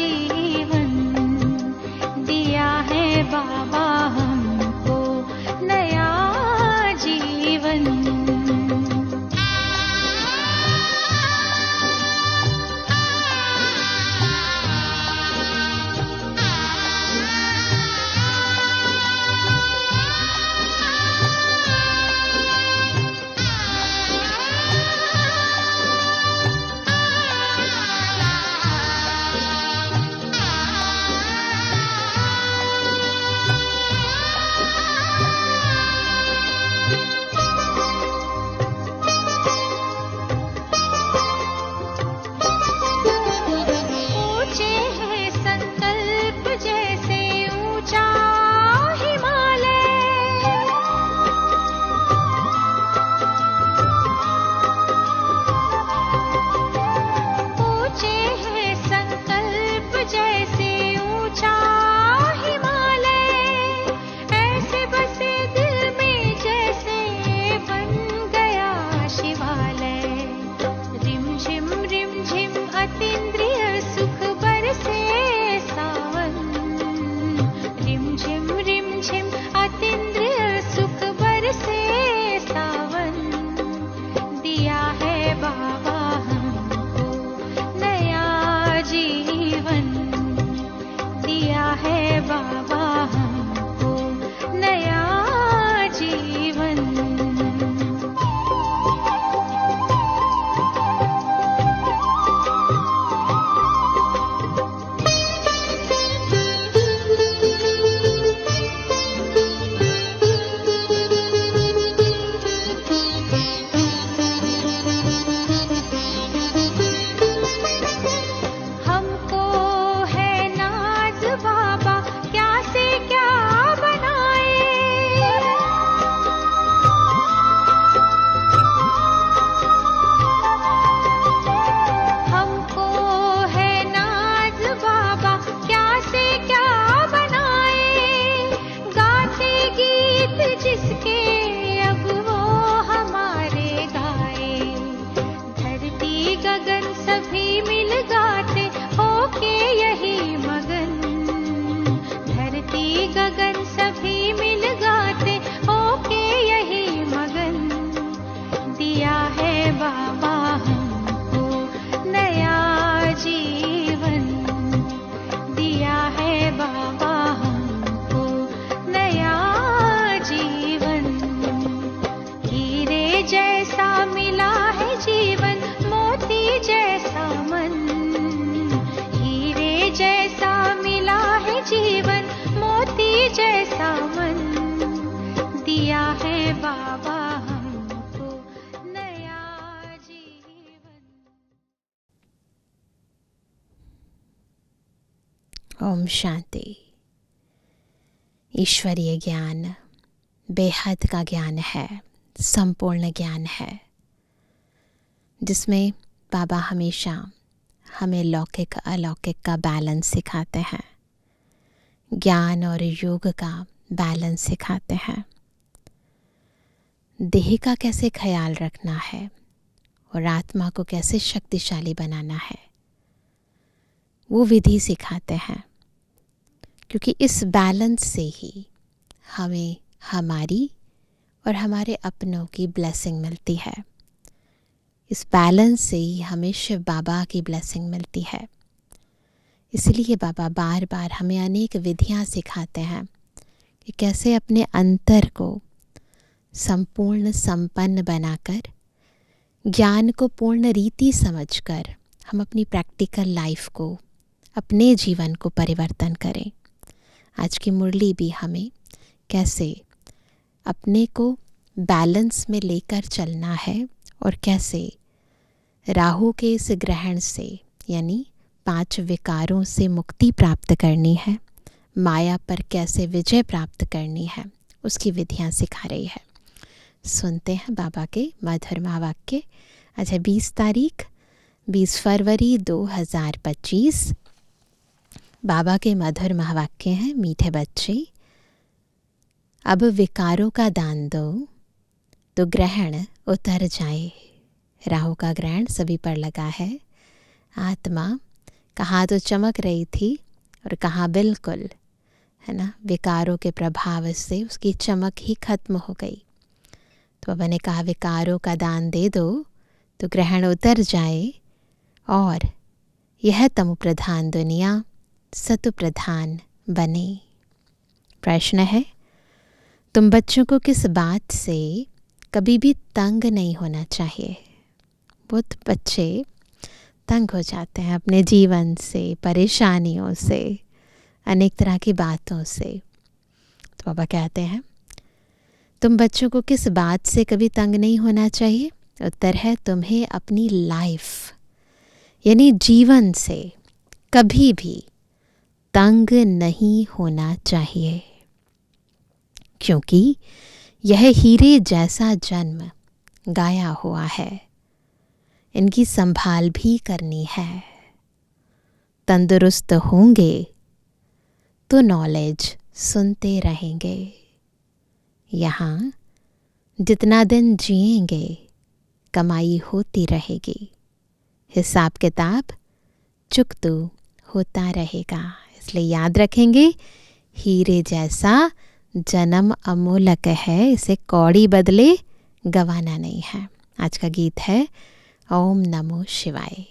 जीवन दिया है बाबा हमको नया जीवन। ओम शांति। ईश्वरीय ज्ञान बेहद का ज्ञान है, संपूर्ण ज्ञान है, जिसमें बाबा हमेशा हमें लौकिक अलौकिक का बैलेंस सिखाते हैं, ज्ञान और योग का बैलेंस सिखाते हैं, देह का कैसे ख्याल रखना है और आत्मा को कैसे शक्तिशाली बनाना है, वो विधि सिखाते हैं। क्योंकि इस बैलेंस से ही हमें हमारी और हमारे अपनों की ब्लेसिंग मिलती है। इस बैलेंस से ही हमें शिव बाबा की ब्लेसिंग मिलती है। इसलिए बाबा बार बार हमें अनेक विधियां सिखाते हैं कि कैसे अपने अंतर को संपूर्ण संपन्न बनाकर, ज्ञान को पूर्ण रीति समझकर हम अपनी प्रैक्टिकल लाइफ को, अपने जीवन को परिवर्तन करें। आज की मुरली भी हमें कैसे अपने को बैलेंस में लेकर चलना है और कैसे राहु के इस ग्रहण से यानी 5 विकारों से मुक्ति प्राप्त करनी है, माया पर कैसे विजय प्राप्त करनी है, उसकी विधियां सिखा रही है। सुनते हैं बाबा के मधुर महावाक्य। आज है 20 फरवरी 2025। बाबा के मधुर महावाक्य हैं, मीठे बच्चे, अब विकारों का दान दो तो ग्रहण उतर जाए। राहु का ग्रहण सभी पर लगा है। आत्मा कहाँ तो चमक रही थी और कहाँ बिल्कुल, है ना, विकारों के प्रभाव से उसकी चमक ही खत्म हो गई। तो बाबा ने कहा विकारों का दान दे दो तो ग्रहण उतर जाए और यह तमो प्रधान दुनिया सतु प्रधान बने। प्रश्न है, तुम बच्चों को किस बात से कभी भी तंग नहीं होना चाहिए? बहुत बच्चे तंग हो जाते हैं अपने जीवन से, परेशानियों से, अनेक तरह की बातों से। तो बाबा कहते हैं तुम बच्चों को किस बात से कभी तंग नहीं होना चाहिए? उत्तर है तुम्हें अपनी लाइफ यानी जीवन से कभी भी तंग नहीं होना चाहिए, क्योंकि यह हीरे जैसा जन्म गाया हुआ है, इनकी संभाल भी करनी है। तंदुरुस्त होंगे तो नॉलेज सुनते रहेंगे। यहाँ जितना दिन जिएंगे कमाई होती रहेगी, हिसाब किताब चुकतू होता रहेगा। इसलिए याद रखेंगे हीरे जैसा जन्म अमूलक है, इसे कौड़ी बदले गवाना नहीं है। आज का गीत है ओम नमो शिवाय।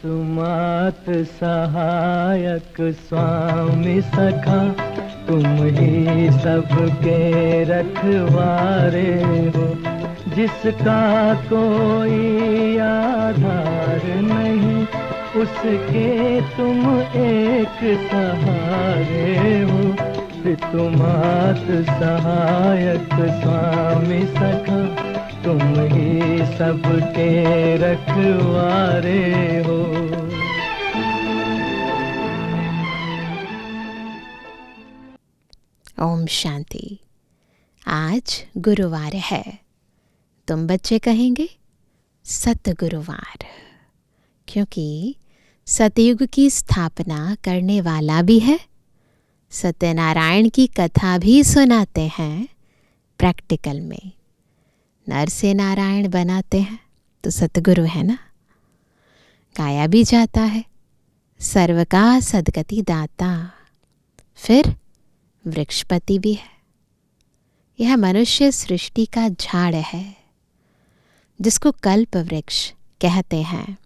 तुमात सहायक स्वामी सखा, तुम ही सबके रखवारे हो। जिसका कोई आधार नहीं, उसके तुम एक सहारे हो। तुमात सहायक स्वामी सखा, तुम ही सबके रखवारे हो। ओम शांति। आज गुरुवार है, तुम बच्चे कहेंगे सतगुरुवार, क्योंकि सतयुग की स्थापना करने वाला भी है, सत्यनारायण की कथा भी सुनाते हैं प्रैक्टिकल में। नर से नारायण बनाते हैं तो सतगुरु है ना। गाया भी जाता है सर्व का सदगति दाता, फिर वृक्षपति भी है। यह मनुष्य सृष्टि का झाड़ है जिसको कल्प वृक्ष कहते हैं।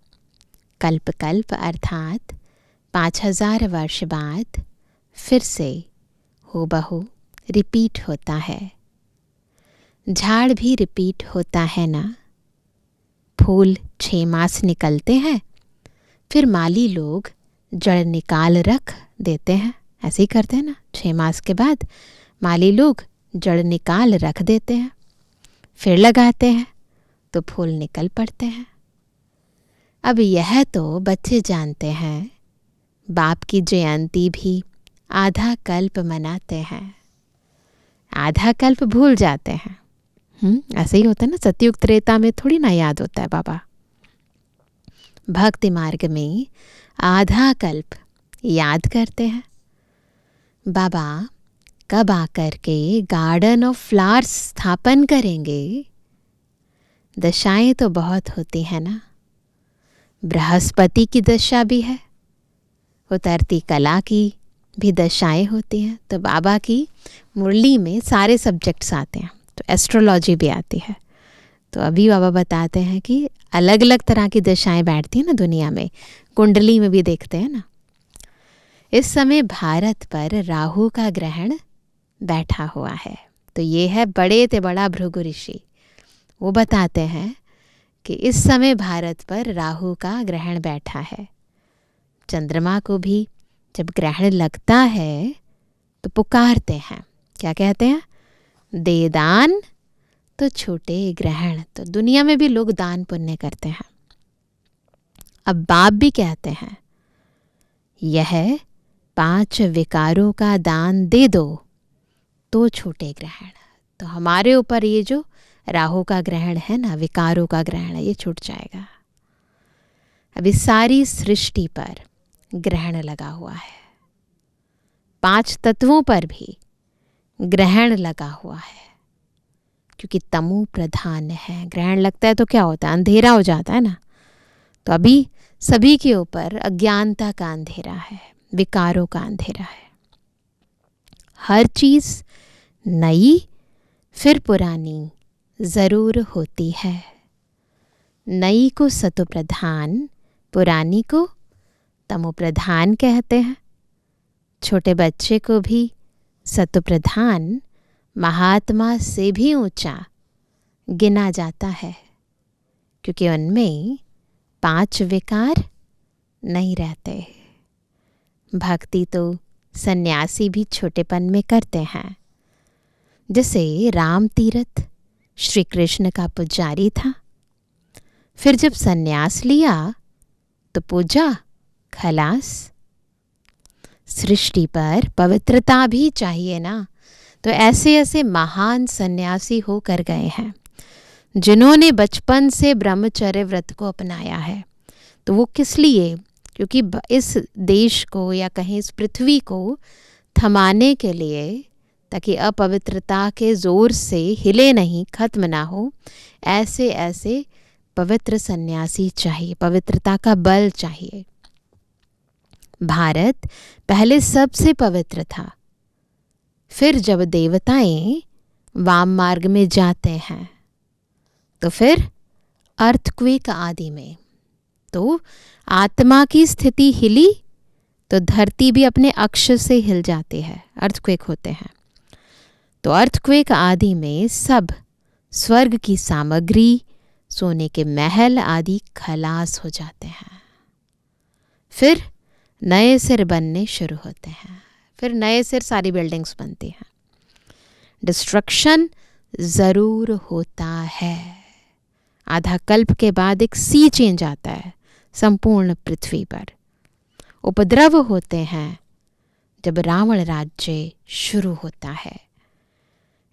कल्प कल्प अर्थात 5000 वर्ष बाद फिर से हूबहू रिपीट होता है। झाड़ भी रिपीट होता है ना। फूल 6 मास निकलते हैं, फिर माली लोग जड़ निकाल रख देते हैं। ऐसे ही करते हैं ना, 6 मास के बाद माली लोग जड़ निकाल रख देते हैं, फिर लगाते हैं तो फूल निकल पड़ते हैं। अब यह तो बच्चे जानते हैं, बाप की जयंती भी आधा कल्प मनाते हैं, आधा कल्प भूल जाते हैं। ऐसे ही होता है ना, सतयुग त्रेता में थोड़ी ना याद होता है बाबा। भक्ति मार्ग में आधा कल्प याद करते हैं। बाबा कब आकर के गार्डन ऑफ फ्लावर्स स्थापन करेंगे? दशाएं तो बहुत होती है ना। बृहस्पति की दशा भी है, उतरती कला की भी दशाएं होती हैं। तो बाबा की मुरली में सारे सब्जेक्ट्स आते हैं, तो एस्ट्रोलॉजी भी आती है। तो अभी बाबा बताते हैं कि अलग अलग तरह की दशाएं बैठती हैं ना दुनिया में, कुंडली में भी देखते हैं ना। इस समय भारत पर राहु का ग्रहण बैठा हुआ है। तो ये है बड़े ते बड़ा भृगु ऋषि, वो बताते हैं कि इस समय भारत पर राहु का ग्रहण बैठा है। चंद्रमा को भी जब ग्रहण लगता है तो पुकारते हैं, क्या कहते हैं? दे दान तो छूटे ग्रहण। तो दुनिया में भी लोग दान पुण्य करते हैं। अब बाप भी कहते हैं यह 5 विकारों का दान दे दो तो छूटे ग्रहण। तो हमारे ऊपर ये जो राहु का ग्रहण है ना, विकारों का ग्रहण है, ये छूट जाएगा। अभी सारी सृष्टि पर ग्रहण लगा हुआ है, 5 तत्वों पर भी ग्रहण लगा हुआ है, क्योंकि तमो प्रधान है। ग्रहण लगता है तो क्या होता है, अंधेरा हो जाता है ना। तो अभी सभी के ऊपर अज्ञानता का अंधेरा है, विकारों का अंधेरा है। हर चीज नई फिर पुरानी जरूर होती है। नई को सतो प्रधान, पुरानी को तमो प्रधान कहते हैं। छोटे बच्चे को भी सतो प्रधान महात्मा से भी ऊंचा गिना जाता है, क्योंकि उनमें 5 विकार नहीं रहते। भक्ति तो सन्यासी भी छोटेपन में करते हैं। जैसे राम तीरथ श्री कृष्ण का पुजारी था, फिर जब सन्यास लिया तो पूजा खलास। सृष्टि पर पवित्रता भी चाहिए ना, तो ऐसे ऐसे महान सन्यासी होकर गए हैं जिन्होंने बचपन से ब्रह्मचर्य व्रत को अपनाया है। तो वो किस लिए? क्योंकि इस देश को या कहीं इस पृथ्वी को थमाने के लिए, ताकि अपवित्रता के जोर से हिले नहीं, खत्म ना हो, ऐसे ऐसे पवित्र सन्यासी चाहिए, पवित्रता का बल चाहिए। भारत पहले सबसे पवित्र था, फिर जब देवताएं वाम मार्ग में जाते हैं तो फिर अर्थक्वेक आदि में, तो आत्मा की स्थिति हिली तो धरती भी अपने अक्ष से हिल जाती है, अर्थक्वेक होते हैं। तो अर्थक्वेक आदि में सब स्वर्ग की सामग्री, सोने के महल आदि खलास हो जाते हैं। फिर नए सिर बनने शुरू होते हैं, फिर नए सिर सारी बिल्डिंग्स बनती हैं। डिस्ट्रक्शन ज़रूर होता है। आधा कल्प के बाद एक सी चेंज आता है संपूर्ण पृथ्वी पर। उपद्रव होते हैं जब रावण राज्य शुरू होता है।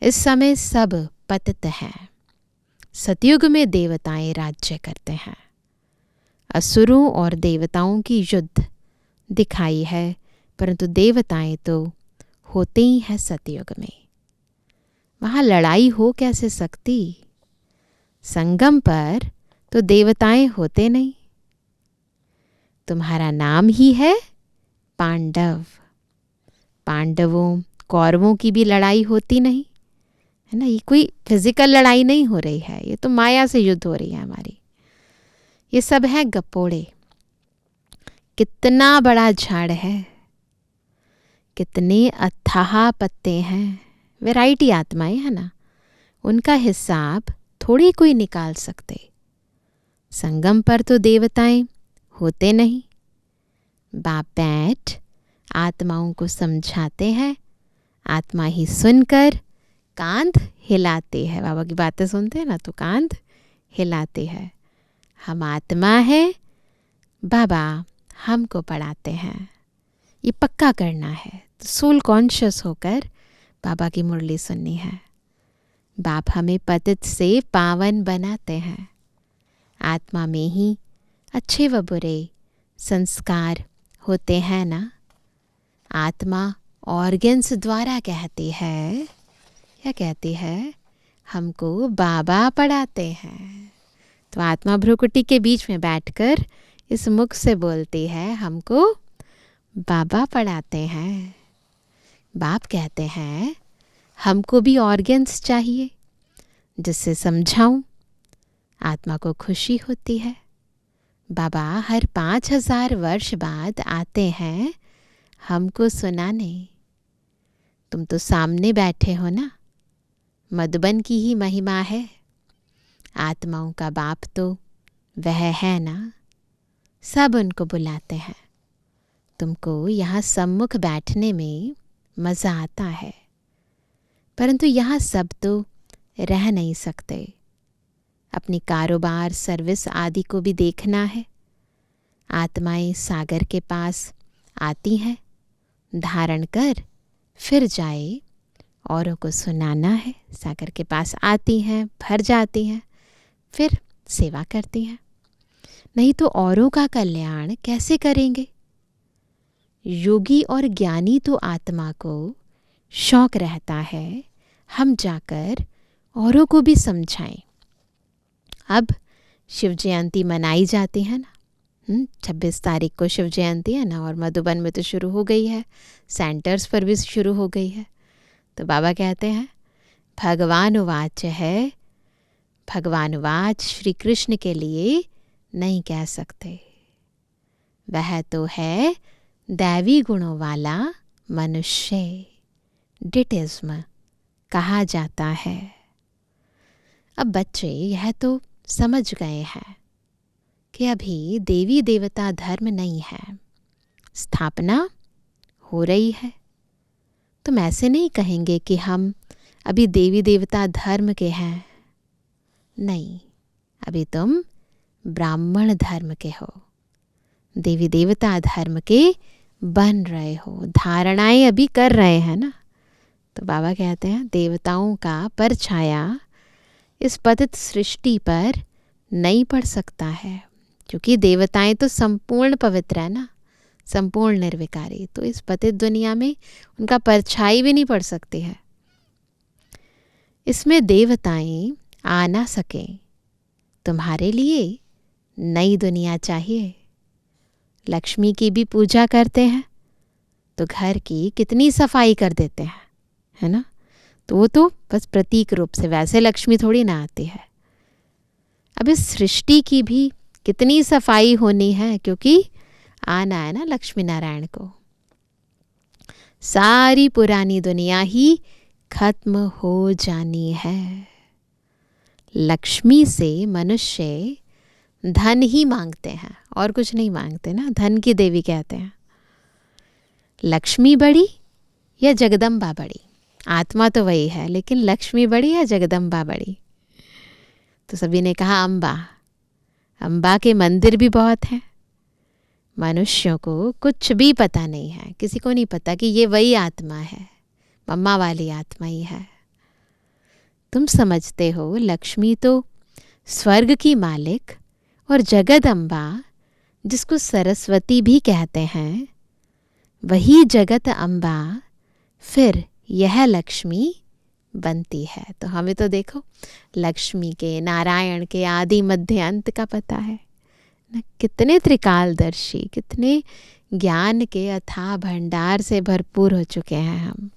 इस समय सब पतित हैं। सतयुग में देवताएं राज्य करते हैं। असुरों और देवताओं की युद्ध दिखाई है, परंतु देवताएं तो होते ही हैं सतयुग में। वहाँ लड़ाई हो कैसे सकती? संगम पर तो देवताएं होते नहीं। तुम्हारा नाम ही है पांडव। पांडवों कौरवों की भी लड़ाई होती नहीं है ना। ये कोई फिजिकल लड़ाई नहीं हो रही है, ये तो माया से युद्ध हो रही है हमारी। ये सब है गपोड़े। कितना बड़ा झाड़ है, कितने अथाह पत्ते हैं। वैरायटी आत्माएं है ना, उनका हिसाब थोड़ी कोई निकाल सकते। संगम पर तो देवताएं होते नहीं। बाप बैठ आत्माओं को समझाते हैं, आत्मा ही सुनकर कांध हिलाते हैं। बाबा की बातें सुनते हैं ना तो कांध हिलाते हैं। हम आत्मा है, बाबा हमको पढ़ाते हैं। ये पक्का करना है तो सोल कॉन्शियस होकर बाबा की मुरली सुननी है। बाप हमें पतित से पावन बनाते हैं। आत्मा में ही अच्छे व बुरे संस्कार होते हैं ना। आत्मा ऑर्गन्स द्वारा कहती है, क्या कहती है? हमको बाबा पढ़ाते हैं। तो आत्मा भ्रुकुटी के बीच में बैठकर इस मुख से बोलती है, हमको बाबा पढ़ाते हैं। बाप कहते हैं हमको भी ऑर्गन्स चाहिए जिससे समझाऊं। आत्मा को खुशी होती है। बाबा हर 5000 वर्ष बाद आते हैं हमको सुनाने। तुम तो सामने बैठे हो ना, मधुबन की ही महिमा है। आत्माओं का बाप तो वह है ना, सब उनको बुलाते हैं। तुमको यहाँ सम्मुख बैठने में मज़ा आता है, परंतु यहाँ सब तो रह नहीं सकते। अपनी कारोबार, सर्विस आदि को भी देखना है। आत्माएं सागर के पास आती हैं, धारण कर फिर जाए, औरों को सुनाना है। सागर के पास आती हैं, भर जाती हैं, फिर सेवा करती हैं। नहीं तो औरों का कल्याण कैसे करेंगे? योगी और ज्ञानी तो आत्मा को शौक रहता है हम जाकर औरों को भी समझाएं। अब शिव जयंती मनाई जाती है ना, 26 तारीख को शिव जयंती है ना, और मधुबन में तो शुरू हो गई है, सेंटर्स पर भी शुरू हो गई है। तो बाबा कहते हैं भगवान उवाच है, भगवान उवाच श्री कृष्ण के लिए नहीं कह सकते, वह तो है दैवी गुणों वाला मनुष्य, डिटिज्म कहा जाता है। अब बच्चे यह तो समझ गए हैं कि अभी देवी देवता धर्म नहीं है, स्थापना हो रही है। तुम ऐसे नहीं कहेंगे कि हम अभी देवी देवता धर्म के हैं, नहीं, अभी तुम ब्राह्मण धर्म के हो, देवी देवता धर्म के बन रहे हो, धारणाएं अभी कर रहे हैं ना। तो बाबा कहते हैं देवताओं का परछाया इस पतित सृष्टि पर नहीं पड़ सकता है, क्योंकि देवताएं तो संपूर्ण पवित्र है ना, संपूर्ण निर्विकारी, तो इस पतित दुनिया में उनका परछाई भी नहीं पड़ सकती है। इसमें देवताएं आ ना सके, तुम्हारे लिए नई दुनिया चाहिए। लक्ष्मी की भी पूजा करते हैं तो घर की कितनी सफाई कर देते हैं, है ना, तो वो तो बस प्रतीक रूप से, वैसे लक्ष्मी थोड़ी ना आती है। अब इस सृष्टि की भी कितनी सफाई होनी है, क्योंकि आना है ना लक्ष्मी नारायण को। सारी पुरानी दुनिया ही खत्म हो जानी है। लक्ष्मी से मनुष्य धन ही मांगते हैं और कुछ नहीं मांगते ना, धन की देवी कहते हैं। लक्ष्मी बड़ी या जगदम्बा बड़ी, आत्मा तो वही है, लेकिन लक्ष्मी बड़ी या जगदम्बा बड़ी। तो सभी ने कहा अम्बा। अम्बा के मंदिर भी बहुत हैं। मनुष्यों को कुछ भी पता नहीं है, किसी को नहीं पता कि ये वही आत्मा है, मम्मा वाली आत्मा ही है। तुम समझते हो लक्ष्मी तो स्वर्ग की मालिक और जगदम्बा, जिसको सरस्वती भी कहते हैं, वही जगत अम्बा फिर यह लक्ष्मी बनती है। तो हमें तो देखो लक्ष्मी के, नारायण के आदि मध्य अंत का पता है ना, कितने त्रिकालदर्शी, कितने ज्ञान के अथाह भंडार से भरपूर हो चुके हैं हम।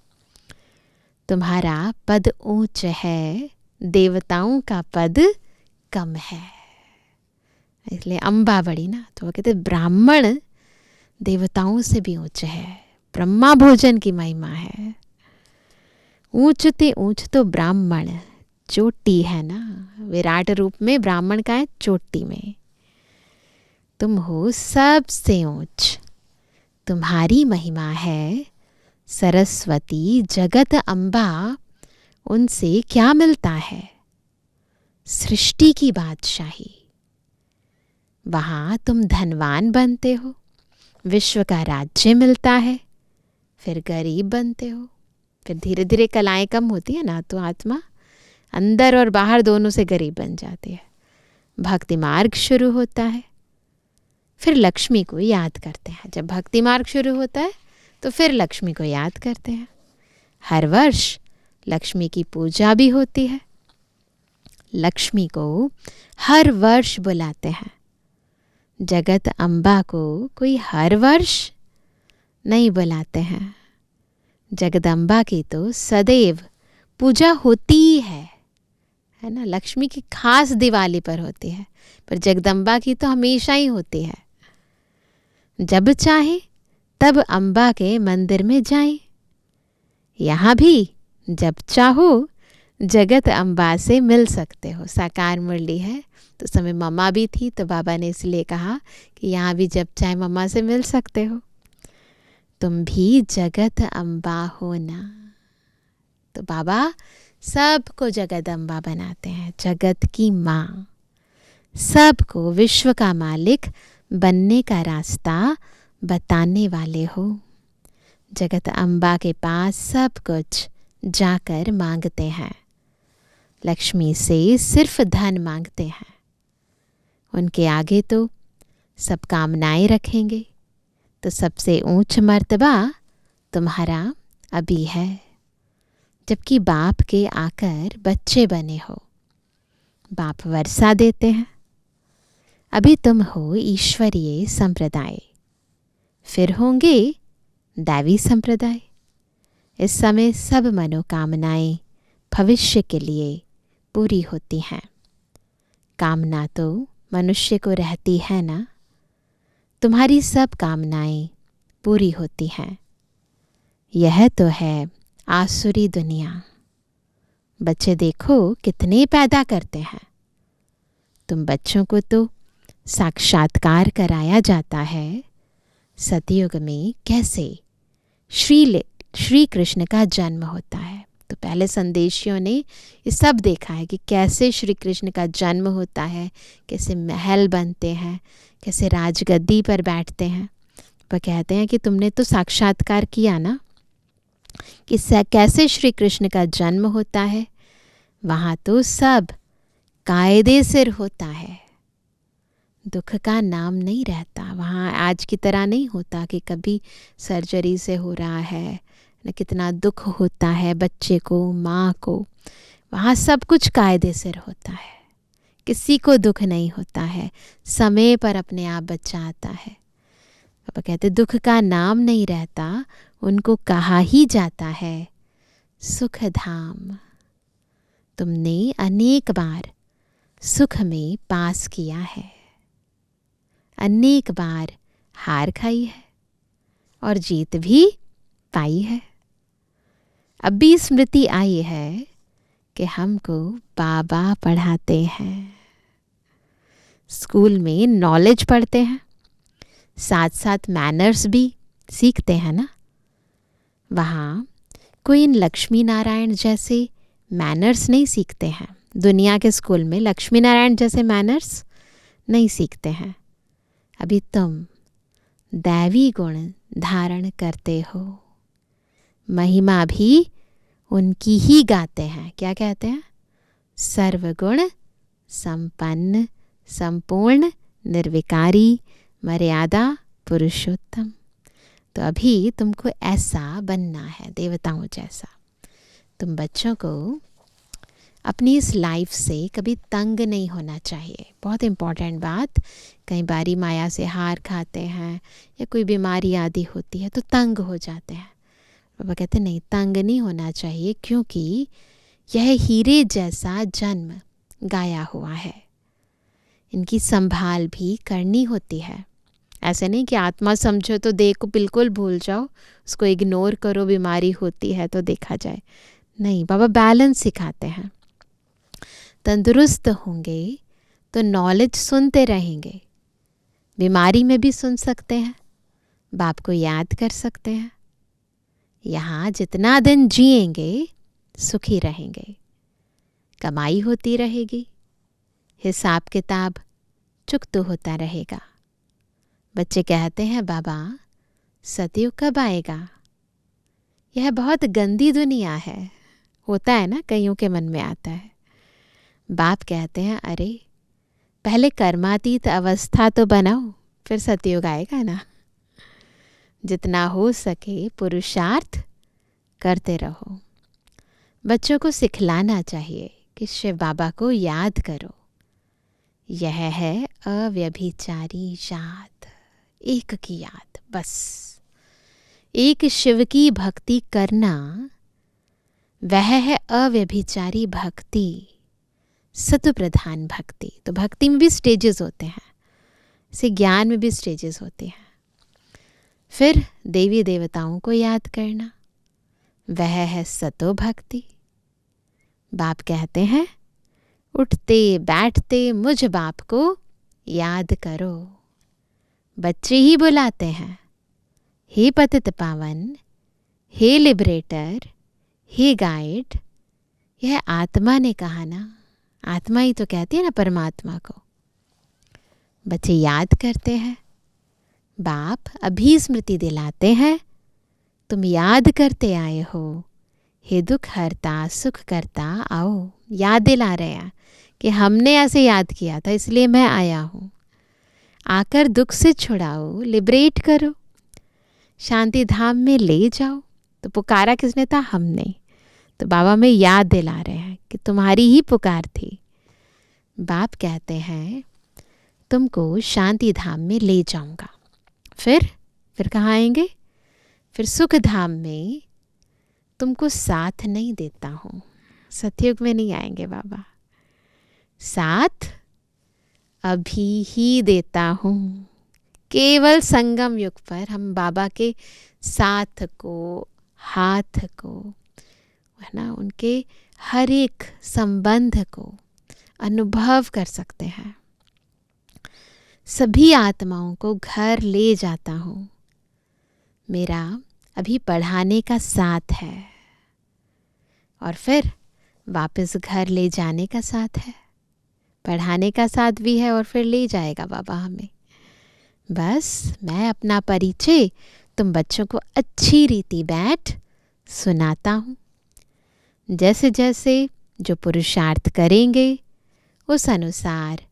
तुम्हारा पद ऊंच है, देवताओं का पद कम है, इसलिए अम्बा बड़ी ना। तो वो कहते ब्राह्मण देवताओं से भी ऊंच है, ब्रह्मा भोजन की महिमा है। ऊंचते ऊंच तो ब्राह्मण, चोटी है ना, विराट रूप में ब्राह्मण का है चोटी में। तुम हो सबसे ऊंच, तुम्हारी महिमा है सरस्वती जगत अम्बा, उनसे क्या मिलता है? सृष्टि की बादशाही। वहां तुम धनवान बनते हो, विश्व का राज्य मिलता है, फिर गरीब बनते हो, फिर धीरे धीरे कलाएं कम होती है ना, तो आत्मा अंदर और बाहर दोनों से गरीब बन जाती है। भक्ति मार्ग शुरू होता है, फिर लक्ष्मी को याद करते हैं। जब भक्ति मार्ग शुरू होता है तो फिर लक्ष्मी को याद करते हैं। हर वर्ष लक्ष्मी की पूजा भी होती है। लक्ष्मी को हर वर्ष बुलाते हैं। जगत अम्बा को कोई हर वर्ष नहीं बुलाते हैं। जगदम्बा की तो सदैव पूजा होती ही है ना। लक्ष्मी की खास दिवाली पर होती है, पर जगदम्बा की तो हमेशा ही होती है। जब चाहे तब अम्बा के मंदिर में जाएं। यहाँ भी जब चाहो जगत अम्बा से मिल सकते हो। साकार मुरली है तो समय मम्मा भी थी, तो बाबा ने इसलिए कहा कि यहाँ भी जब चाहे मम्मा से मिल सकते हो। तुम भी जगत अम्बा हो ना। तो बाबा सबको जगदम्बा बनाते हैं, जगत की माँ। सबको विश्व का मालिक बनने का रास्ता बताने वाले हो। जगत अम्बा के पास सब कुछ जाकर मांगते हैं। लक्ष्मी से सिर्फ धन मांगते हैं। उनके आगे तो सब कामनाएं रखेंगे। तो सबसे ऊंच मर्तबा तुम्हारा अभी है। जबकि बाप के आकर बच्चे बने हो। बाप वर्षा देते हैं। अभी तुम हो ईश्वरीय संप्रदाय, फिर होंगे दैवी संप्रदाय। इस समय सब मनोकामनाएं भविष्य के लिए पूरी होती हैं। कामना तो मनुष्य को रहती है ना, तुम्हारी सब कामनाएं पूरी होती हैं। यह तो है आसुरी दुनिया। बच्चे देखो कितने पैदा करते हैं। तुम बच्चों को तो साक्षात्कार कराया जाता है सतयुग में कैसे श्री कृष्ण का जन्म होता है। तो पहले संदेशियों ने ये सब देखा है कि कैसे श्री कृष्ण का जन्म होता है, कैसे महल बनते हैं, कैसे राजगद्दी पर बैठते हैं। वह कहते हैं कि तुमने तो साक्षात्कार किया ना कि कैसे श्री कृष्ण का जन्म होता है। वहाँ तो सब कायदे सिर होता है, दुख का नाम नहीं रहता। वहाँ आज की तरह नहीं होता कि कभी सर्जरी से हो रहा है न, कितना दुख होता है बच्चे को, माँ को। वहाँ सब कुछ कायदे सिर होता है, किसी को दुख नहीं होता है, समय पर अपने आप बच्चा आता है। पापा कहते दुख का नाम नहीं रहता, उनको कहा ही जाता है सुख धाम। तुमने अनेक बार सुख में पास किया है, अनेक बार हार खाई है और जीत भी पाई है। अब भी स्मृति आई है कि हमको बाबा पढ़ाते हैं। स्कूल में नॉलेज पढ़ते हैं, साथ साथ मैनर्स भी सीखते हैं ना। वहाँ कोई इन लक्ष्मी नारायण जैसे मैनर्स नहीं सीखते हैं। दुनिया के स्कूल में लक्ष्मी नारायण जैसे मैनर्स नहीं सीखते हैं। अभी तुम दैवी गुण धारण करते हो, महिमा भी उनकी ही गाते हैं। क्या कहते हैं? सर्वगुण संपन्न, संपूर्ण, निर्विकारी, मर्यादा पुरुषोत्तम। तो अभी तुमको ऐसा बनना है, देवताओं जैसा। तुम बच्चों को अपनी इस लाइफ से कभी तंग नहीं होना चाहिए। बहुत इम्पॉर्टेंट बात। कई बारी माया से हार खाते हैं या कोई बीमारी आदि होती है तो तंग हो जाते हैं। बाबा कहते नहीं, तंग नहीं होना चाहिए, क्योंकि यह हीरे जैसा जन्म गाया हुआ है। इनकी संभाल भी करनी होती है। ऐसे नहीं कि आत्मा समझो तो देह को बिल्कुल भूल जाओ, उसको इग्नोर करो, बीमारी होती है तो देखा जाए। नहीं, बाबा बैलेंस सिखाते हैं। तंदुरुस्त होंगे तो नॉलेज सुनते रहेंगे, बीमारी में भी सुन सकते हैं, बाप को याद कर सकते हैं। यहाँ जितना दिन जिएंगे सुखी रहेंगे, कमाई होती रहेगी, हिसाब किताब चुकत होता रहेगा। बच्चे कहते हैं बाबा सतयुग कब आएगा? यह बहुत गंदी दुनिया है, होता है ना, कईयों के मन में आता है। बाप कहते हैं अरे पहले कर्मातीत अवस्था तो बनाओ, फिर सतयुग आएगा ना। जितना हो सके पुरुषार्थ करते रहो। बच्चों को सिखलाना चाहिए कि शिव बाबा को याद करो। यह है अव्यभिचारी याद, एक की याद, बस एक शिव की भक्ति करना, वह है अव्यभिचारी भक्ति, सत्व प्रधान भक्ति। तो भक्ति में भी स्टेजेस होते हैं, इसे ज्ञान में भी स्टेजेस होते हैं। फिर देवी देवताओं को याद करना, वह है सतो भक्ति। बाप कहते हैं उठते बैठते मुझ बाप को याद करो। बच्चे ही बुलाते हैं, हे पतित पावन, हे लिबरेटर, हे गाइड। यह आत्मा ने कहा ना, आत्मा ही तो कहती है ना परमात्मा को। बच्चे याद करते हैं, बाप अभी स्मृति दिलाते हैं, तुम याद करते आए हो, हे दुख हरता सुख करता आओ। याद दिला रहे हैं कि हमने ऐसे याद किया था, इसलिए मैं आया हूँ। आकर दुख से छुड़ाओ, लिबरेट करो, शांति धाम में ले जाओ। तो पुकारा किसने था? हमने। तो बाबा में याद दिला रहे हैं कि तुम्हारी ही पुकार थी। बाप कहते हैं तुमको शांति धाम में ले जाऊंगा। फिर कहाँ आएंगे? फिर सुख धाम में तुमको साथ नहीं देता हूँ। सतयुग में नहीं आएंगे बाबा, साथ अभी ही देता हूँ। केवल संगम युग पर हम बाबा के साथ को, हाथ को, है ना, उनके हर एक संबंध को अनुभव कर सकते हैं। सभी आत्माओं को घर ले जाता हूँ। मेरा अभी पढ़ाने का साथ है और फिर वापस घर ले जाने का साथ है। पढ़ाने का साथ भी है और फिर ले जाएगा बाबा हमें। बस मैं अपना परिचय तुम बच्चों को अच्छी रीति बैठ सुनाता हूँ। जैसे जैसे जो पुरुषार्थ करेंगे उस अनुसार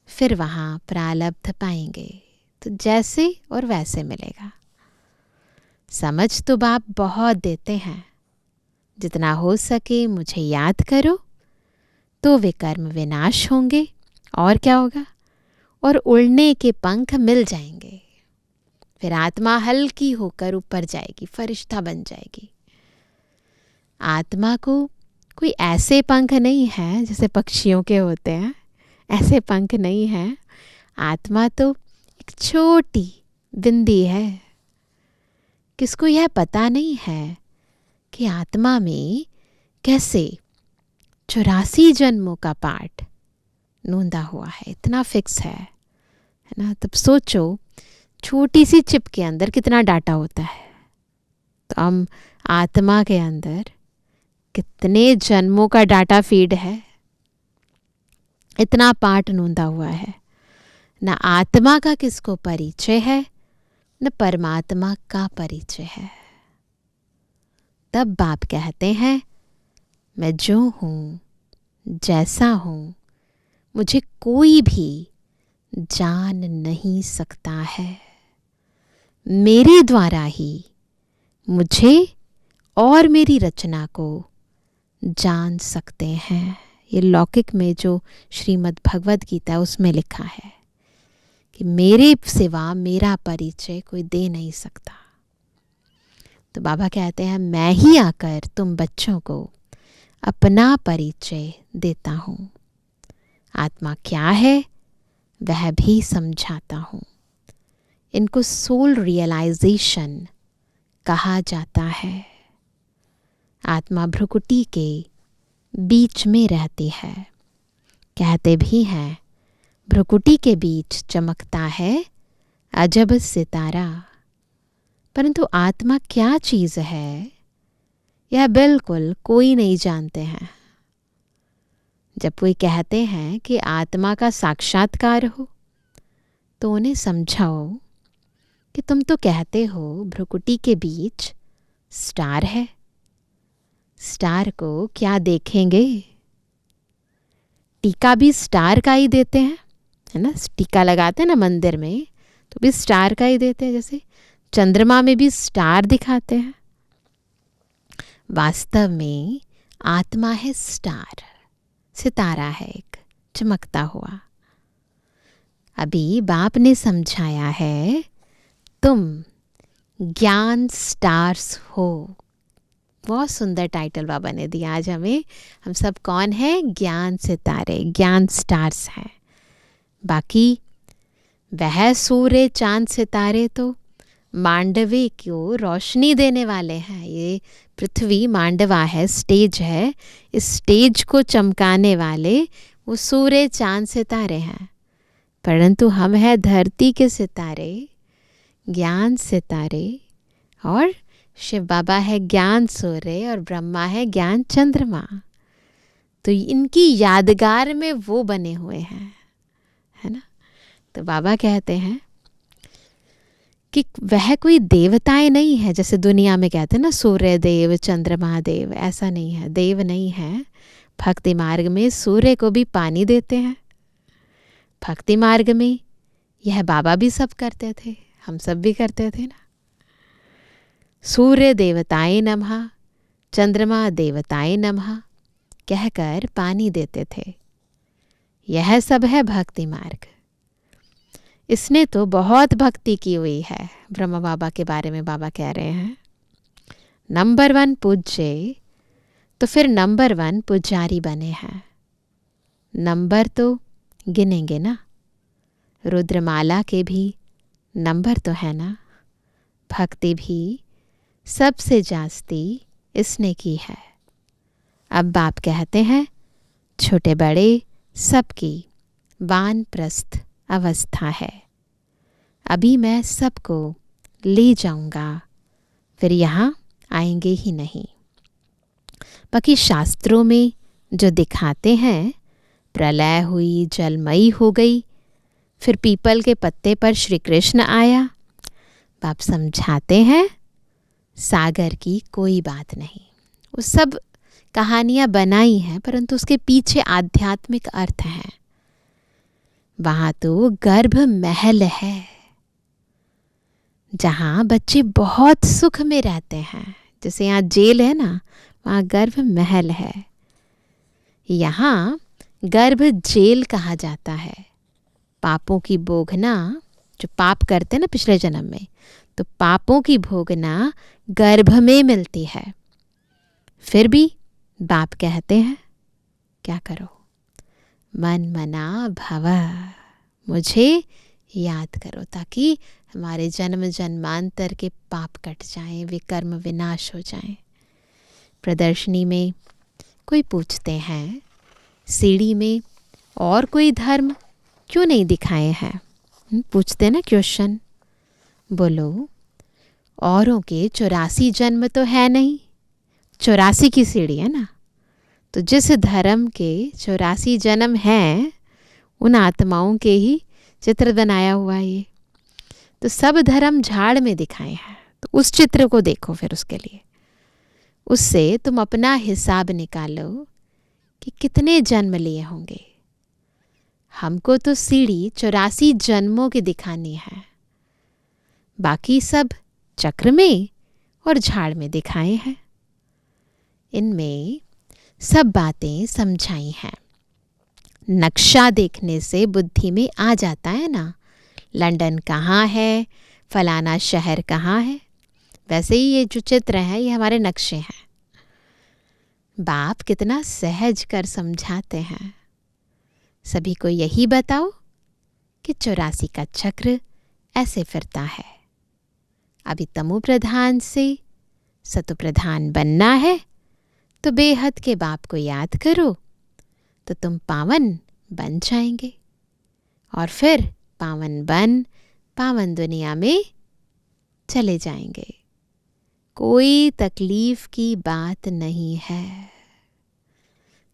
फिर वहाँ प्रारब्ध पाएंगे, तो जैसे और वैसे मिलेगा। समझ तो बाप बहुत देते हैं। जितना हो सके मुझे याद करो तो वे कर्म विनाश होंगे, और क्या होगा, और उड़ने के पंख मिल जाएंगे। फिर आत्मा हल्की होकर ऊपर जाएगी, फरिश्ता बन जाएगी। आत्मा को कोई ऐसे पंख नहीं है जैसे पक्षियों के होते हैं, ऐसे पंख नहीं है। आत्मा तो एक छोटी बिंदी है। किसको यह पता नहीं है कि आत्मा में कैसे 84 जन्मों का पाठ नोंदा हुआ है, इतना फिक्स है ना। तब सोचो छोटी सी चिप के अंदर कितना डाटा होता है, तो हम आत्मा के अंदर कितने जन्मों का डाटा फीड है, इतना पाठ नोंदा हुआ है। न आत्मा का किसको परिचय है, न परमात्मा का परिचय है। तब बाप कहते हैं मैं जो हूँ, जैसा हूँ, मुझे कोई भी जान नहीं सकता है। मेरे द्वारा ही मुझे और मेरी रचना को जान सकते हैं। ये लौकिक में जो श्रीमद् भगवद गीता है उसमें लिखा है कि मेरे सिवा मेरा परिचय कोई दे नहीं सकता। तो बाबा कहते हैं मैं ही आकर तुम बच्चों को अपना परिचय देता हूँ। आत्मा क्या है वह भी समझाता हूँ। इनको सोल रियलाइजेशन कहा जाता है। आत्मा भ्रुकुटी के बीच में रहती है। कहते भी हैं भ्रुकुटी के बीच चमकता है अजब सितारा। परंतु आत्मा क्या चीज़ है यह बिल्कुल कोई नहीं जानते हैं। जब कोई कहते हैं कि आत्मा का साक्षात्कार हो तो उन्हें समझाओ कि तुम तो कहते हो भ्रुकुटी के बीच स्टार है, स्टार को क्या देखेंगे? टीका भी स्टार का ही देते हैं, है ना। टीका लगाते हैं ना मंदिर में, तो भी स्टार का ही देते हैं। जैसे चंद्रमा में भी स्टार दिखाते हैं। वास्तव में आत्मा है स्टार, सितारा है एक चमकता हुआ। अभी बाप ने समझाया है तुम ज्ञान स्टार्स हो। बहुत सुंदर टाइटल बाबा ने दिया आज हमें। हम सब कौन हैं? ज्ञान सितारे, ज्ञान स्टार्स हैं। बाकी वह सूर्य चांद सितारे तो मांडवे को रोशनी देने वाले हैं। ये पृथ्वी मांडवा है, स्टेज है। इस स्टेज को चमकाने वाले वो सूर्य चांद सितारे हैं। परंतु हम हैं धरती के सितारे, ज्ञान सितारे। और शिव बाबा है ज्ञान सूर्य और ब्रह्मा है ज्ञान चंद्रमा। तो इनकी यादगार में वो बने हुए हैं, है ना। तो बाबा कहते हैं कि वह कोई देवताएं नहीं है जैसे दुनिया में कहते हैं ना, सूर्य देव, चंद्रमा देव। ऐसा नहीं है, देव नहीं है। भक्ति मार्ग में सूर्य को भी पानी देते हैं। भक्ति मार्ग में यह बाबा भी सब करते थे, हम सब भी करते थे ना। सूर्य देवताएं नमः, चंद्रमा देवताए नमः कहकर पानी देते थे। यह सब है भक्ति मार्ग। इसने तो बहुत भक्ति की हुई है। ब्रह्मा बाबा के बारे में बाबा कह रहे हैं, नंबर 1 पूज्य तो फिर नंबर 1 पुजारी बने हैं। नंबर तो गिनेंगे ना, रुद्रमाला के भी नंबर तो है ना। भक्ति भी सबसे जास्ती इसने की है। अब बाप कहते हैं छोटे बड़े सबकी वानप्रस्थ अवस्था है। अभी मैं सबको ले जाऊंगा, फिर यहाँ आएंगे ही नहीं। बाकी शास्त्रों में जो दिखाते हैं, प्रलय हुई, जलमयी हो गई, फिर पीपल के पत्ते पर श्री कृष्ण आया, बाप समझाते हैं सागर की कोई बात नहीं। वो सब कहानियाँ बनाई हैं, परंतु उसके पीछे आध्यात्मिक अर्थ है। वहाँ तो गर्भ महल है, जहाँ बच्चे बहुत सुख में रहते हैं। जैसे यहाँ जेल है ना, वहाँ गर्भ महल है। यहाँ गर्भ जेल कहा जाता है। पापों की भोगना, जो पाप करते हैं ना पिछले जन्म में, तो पापों की भोगना गर्भ में मिलती है। फिर भी बाप कहते हैं क्या करो, मन मना भव, मुझे याद करो, ताकि हमारे जन्म जन्मांतर के पाप कट जाएं, विकर्म विनाश हो जाएं। प्रदर्शनी में कोई पूछते हैं, सीढ़ी में और कोई धर्म क्यों नहीं दिखाए हैं? पूछते हैं ना क्वेश्चन। बोलो, औरों के 84 जन्म तो है नहीं, 84 की सीढ़ी है ना। तो जिस धर्म के 84 जन्म हैं, उन आत्माओं के ही चित्र बनाया हुआ है ये। तो सब धर्म झाड़ में दिखाए हैं, तो उस चित्र को देखो। फिर उसके लिए, उससे तुम अपना हिसाब निकालो कि कितने जन्म लिए होंगे। हमको तो सीढ़ी 84 जन्मों की दिखानी है, बाकी सब चक्र में और झाड़ में दिखाए हैं। इनमें सब बातें समझाई हैं। नक्शा देखने से बुद्धि में आ जाता है ना, लंदन कहाँ है, फलाना शहर कहाँ है। वैसे ही ये जो चित्र है, ये हमारे नक्शे हैं। बाप कितना सहज कर समझाते हैं। सभी को यही बताओ कि 84 का चक्र ऐसे फिरता है। अभी तमो प्रधान से सतो प्रधान बनना है, तो बेहद के बाप को याद करो, तो तुम पावन बन जाएंगे। और फिर पावन बन पावन दुनिया में चले जाएंगे। कोई तकलीफ की बात नहीं है।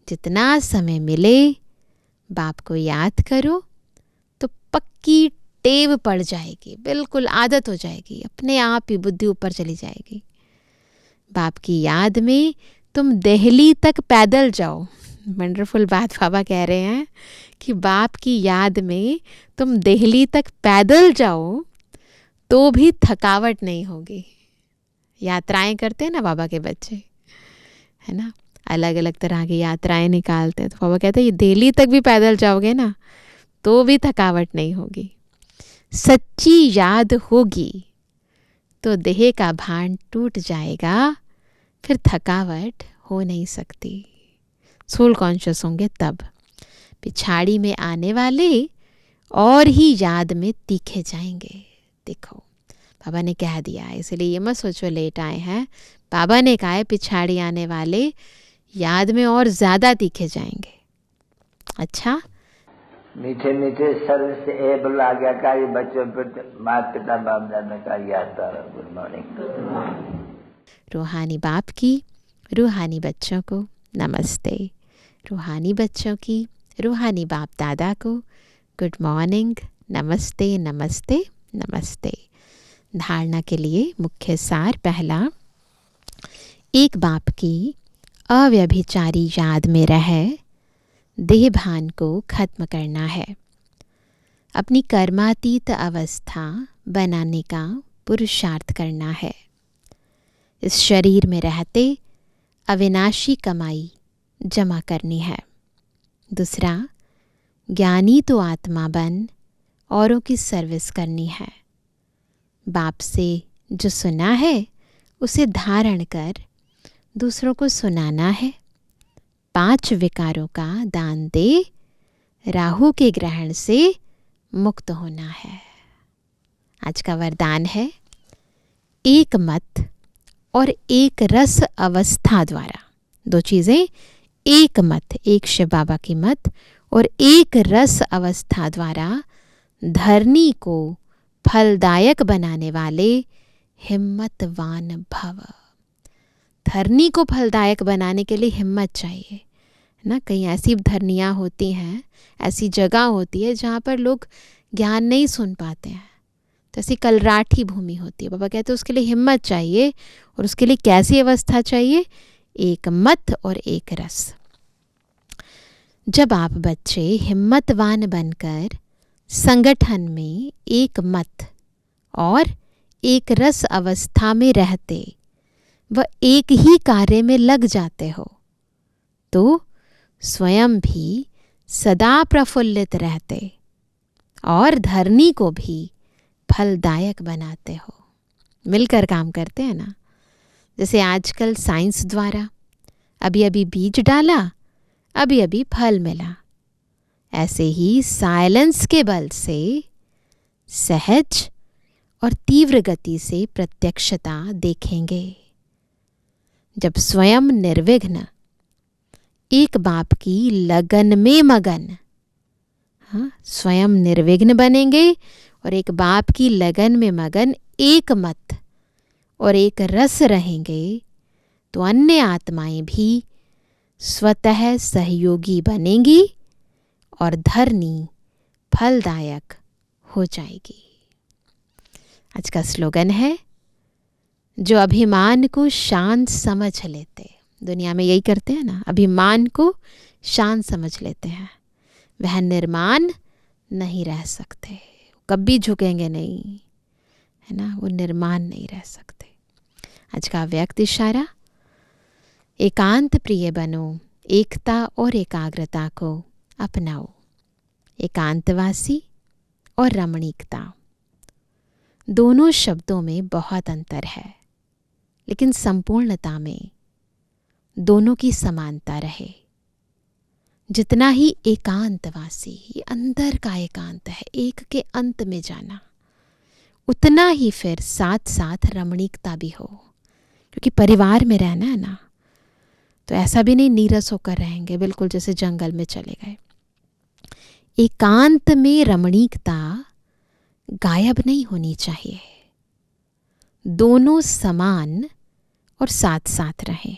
जितना समय मिले बाप को याद करो, तो पक्की टेव पड़ जाएगी, बिल्कुल आदत हो जाएगी, अपने आप ही बुद्धि ऊपर चली जाएगी। बाप की याद में तुम दिल्ली तक पैदल जाओ। वंडरफुल बात बाबा कह रहे हैं कि बाप की याद में तुम दिल्ली तक पैदल जाओ तो भी थकावट नहीं होगी। यात्राएं करते हैं ना बाबा के बच्चे, है ना, अलग अलग तरह की यात्राएं निकालते हैं। तो बाबा कहते हैं ये दिल्ली तक भी पैदल जाओगे ना तो भी थकावट नहीं होगी। सच्ची याद होगी तो देह का भान टूट जाएगा, फिर थकावट हो नहीं सकती। सोल कॉन्शियस होंगे तब। पिछाड़ी में आने वाले और ही याद में तीखे जाएंगे। देखो बाबा ने कह दिया है, इसलिए ये मत सोचो लेट आए हैं। बाबा ने कहा है पिछाड़ी आने वाले याद में और ज़्यादा तीखे जाएंगे। अच्छा, मीठे मीठे सर्विस एबल आज्ञाकारी बच्चों पर माता पिता बाप दादा का याद। Good morning. रूहानी बाप की रूहानी बच्चों को नमस्ते। रूहानी बच्चों की रूहानी बाप दादा को गुड मॉर्निंग, नमस्ते नमस्ते नमस्ते। धारणा के लिए मुख्य सार पहला, एक बाप की अव्यभिचारी याद में रहे देह भान को खत्म करना है। अपनी कर्मातीत अवस्था बनाने का पुरुषार्थ करना है। इस शरीर में रहते अविनाशी कमाई जमा करनी है। दूसरा, ज्ञानी तो आत्मा बन औरों की सर्विस करनी है। बाप से जो सुना है उसे धारण कर दूसरों को सुनाना है। 5 विकारों का दान दे राहु के ग्रहण से मुक्त होना है। आज का वरदान है, एक मत और एक रस अवस्था द्वारा। 2 चीज़ें, एक मत, एक शिव बाबा की मत, और एक रस अवस्था द्वारा धरनी को फलदायक बनाने वाले हिम्मतवान भव। धरनी को फलदायक बनाने के लिए हिम्मत चाहिए ना। कई ऐसी धरनियाँ होती हैं, ऐसी जगह होती है जहाँ पर लोग ज्ञान नहीं सुन पाते हैं, तो ऐसी कलराठी भूमि होती है। बाबा कहते हैं उसके लिए हिम्मत चाहिए, और उसके लिए कैसी अवस्था चाहिए? एक मत और एक रस। जब आप बच्चे हिम्मतवान बनकर संगठन में एक मत और एक रस अवस्था में रहते व एक ही कार्य में लग जाते हो, तो स्वयं भी सदा प्रफुल्लित रहते और धरनी को भी फलदायक बनाते हो। मिलकर काम करते हैं ना। जैसे आजकल साइंस द्वारा अभी अभी बीज डाला, अभी अभी फल मिला, ऐसे ही साइलेंस के बल से सहज और तीव्र गति से प्रत्यक्षता देखेंगे। जब स्वयं निर्विघ्न एक बाप की लगन में मगन, स्वयं निर्विघ्न बनेंगे और एक बाप की लगन में मगन एक मत और एक रस रहेंगे, तो अन्य आत्माएं भी स्वतः सहयोगी बनेंगी और धरनी फलदायक हो जाएगी। आज का स्लोगन है, जो अभिमान को शान समझ लेते, दुनिया में यही करते हैं ना, अभिमान को शान समझ लेते हैं, वह निर्माण नहीं रह सकते, कभी झुकेंगे नहीं, है ना, वो निर्माण नहीं रह सकते। आज का व्यक्त इशारा, एकांत प्रिय बनो, एकता और एकाग्रता को अपनाओ। एकांतवासी और रमणीकता, दोनों शब्दों में बहुत अंतर है, लेकिन संपूर्णता में दोनों की समानता रहे। जितना ही एकांतवासी, ये अंदर का एकांत है, एक के अंत में जाना, उतना ही फिर साथ साथ रमणीकता भी हो, क्योंकि परिवार में रहना है ना, तो ऐसा भी नहीं नीरस होकर रहेंगे बिल्कुल जैसे जंगल में चले गए। एकांत में रमणीकता गायब नहीं होनी चाहिए, दोनों समान और साथ साथ रहें।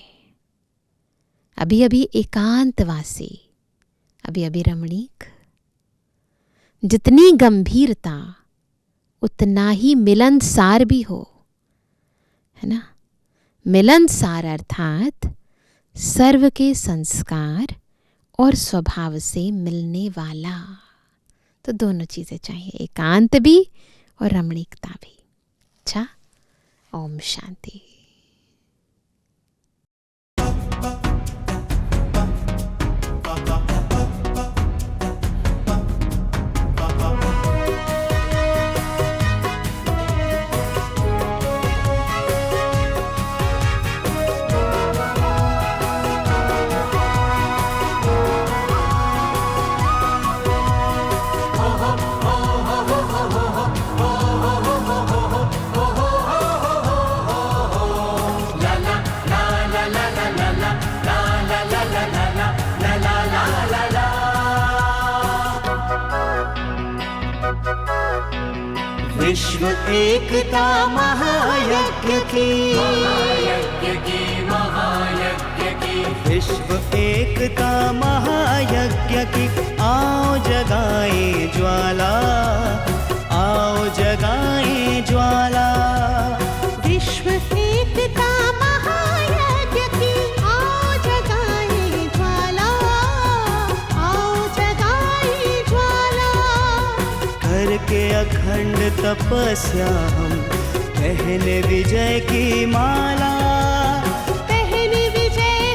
अभी अभी एकांतवासी, अभी अभी रमणीक। जितनी गंभीरता उतना ही मिलनसार भी हो, है ना। मिलनसार अर्थात सर्व के संस्कार और स्वभाव से मिलने वाला। तो दोनों चीज़ें चाहिए, एकांत भी और रमणीकता भी। अच्छा, ओम शांति। विश्व एकता महायज्ञ की, विश्व एकता महायज्ञ की, आओ जगाए ज्वाला, आओ जगाए ज्वाला। विश्व एकता महायज्ञ की, आओ जगाए ज्वाला, आओ जगाए ज्वाला। करके अखंड तपस्या हम पहने विजय की माला, पहने विजय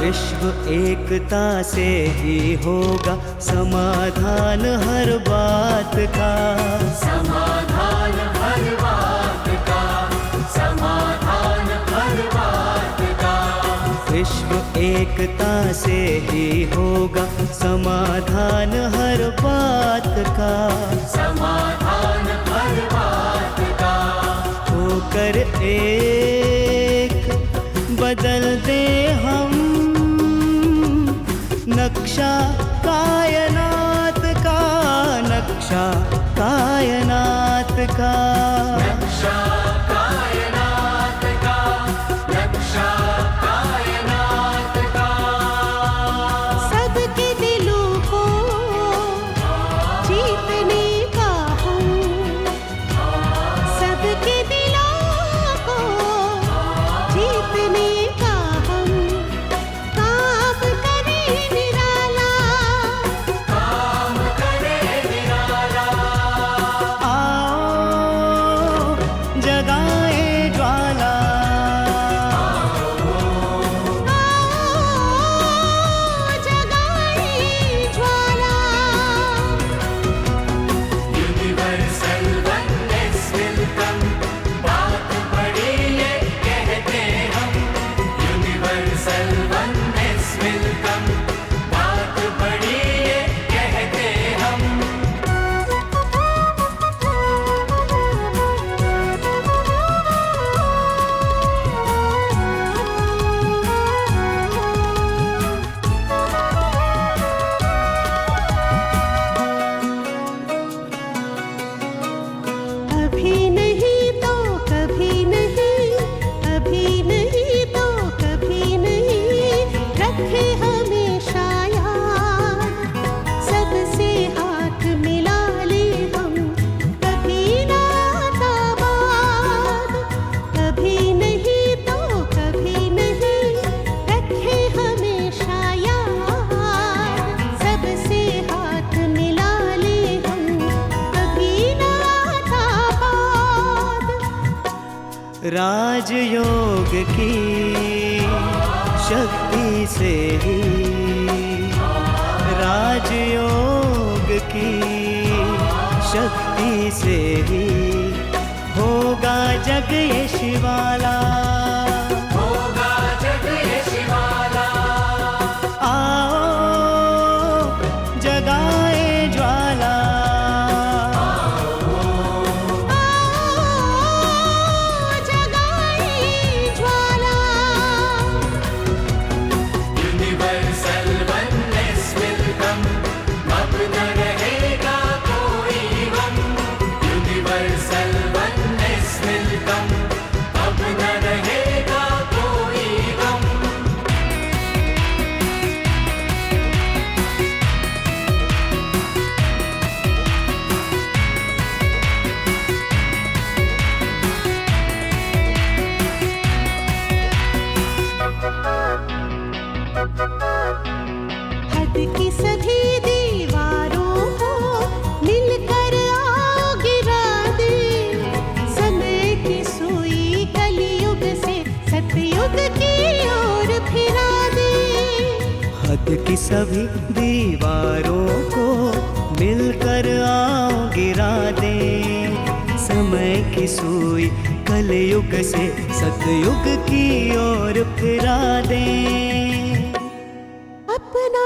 विश्व एकता से ही होगा समाधान हर बात का, समाधान हर बात का, समाधान हर बात का। विश्व एकता से ही होगा समाधान हर बात का, समाधान हर बात का। होकर एक बदल दे हम नक्शा कायनात का, नक्शा कायनात का, नक्शा कायनात का, नक्शा कायनात का। सबके दिलों को जीतने का हम, सबके दिलों को जीतने का हम काम करें निराला, काम करे निराला। आओ जगाए ज्वाला, जगाए ज्वाला। यूनिवर्सल वननेस वेलकम, बात बड़ी ये कहते हम। यूनिवर्सल वननेस वेलकम, बात बड़ी ये कहते हम। अभी नहीं तो कभी नहीं, अभी नहीं तो कभी नहीं, रखे हमेशा याद, सबसे हाथ मिला ले हम, कभी ना आता बाद। अभी नहीं तो कभी नहीं, रखे हमेशा याद, सबसे हाथ मिला ले हम, कभी ना आता बाद। राजयोग की शक्ति से ही, राजयोग की शक्ति से ही होगा जग ये शिवाला, होगा जग ये शिवाला। आओ जगाए ज्वाला, जगाए ज्वाला। यूनिवर्सल वननेस वेलकम, अब न रहेगा कोई गम। यूनिवर्सल वननेस वेलकम, अब न रहेगा कोई गम। हद की सभी दीवारों को मिलकर आओ गिरा दे, समय की सुई कलयुग से सतयुग की ओर फिरा दे। हद की सभी दीवारों को मिलकर आओ गिरा दे, समय की सुई कलयुग से सतयुग की ओर फिरा दे। अपना